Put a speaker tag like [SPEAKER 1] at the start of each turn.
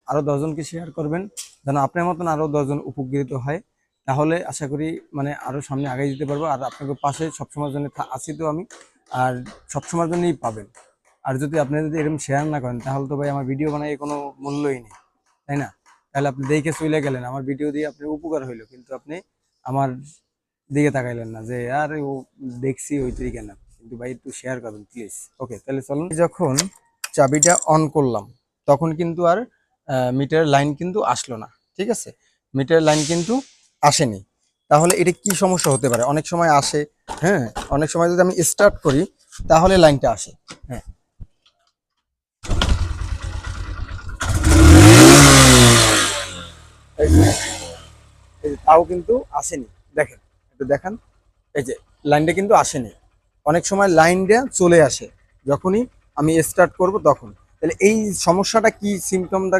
[SPEAKER 1] আরও 10 জনকে শেয়ার করবেন, যেন আপনার মতন আরও 10 জন উপকৃত হয়। তাহলে আশা করি মানে আরও সামনে আগাই যেতে পারবো। আর আপনাকে পাশে সবসময়ের জন্য আছি তো আমি, আর সবসময়ের জন্যই পাবেন। আর যদি আপনি যদি এরকম শেয়ার না করেন তাহলে তো ভাই আমার ভিডিও বানাই কোনো মূল্যই নেই, তাই না? তাহলে আপনি দেখে চলে গেলেন, আমার ভিডিও দিয়ে আপনার উপকার হইলো, কিন্তু আপনি আমার দিকে তাকাইলেন না যে আর ও দেখছি ওই তরিকা না। কিন্তু ভাই একটু শেয়ার করবেন প্লিজ। ওকে, তাহলে চলুন। যখন চাবিটা অন করলাম তখন কিন্তু আর মিটারের লাইন কিন্তু আসলো না, ঠিক আছে? মিটারের লাইন কিন্তু আসেনি। তাহলে এটা কি সমস্যা হতে পারে? অনেক সময় আসে, হ্যাঁ, অনেক সময় যদি আমি স্টার্ট করি তাহলে লাইনটা আসে, হ্যাঁ। এই যে, তাও কিন্তু আসেনি, দেখেন, একটু দেখান। এই যে লাইনটা কিন্তু আসেনি। অনেক সময় লাইনটা চলে আসে যখনই আমি স্টার্ট করব তখন। তাহলে এই সমস্যাটা কি, সিমটমটা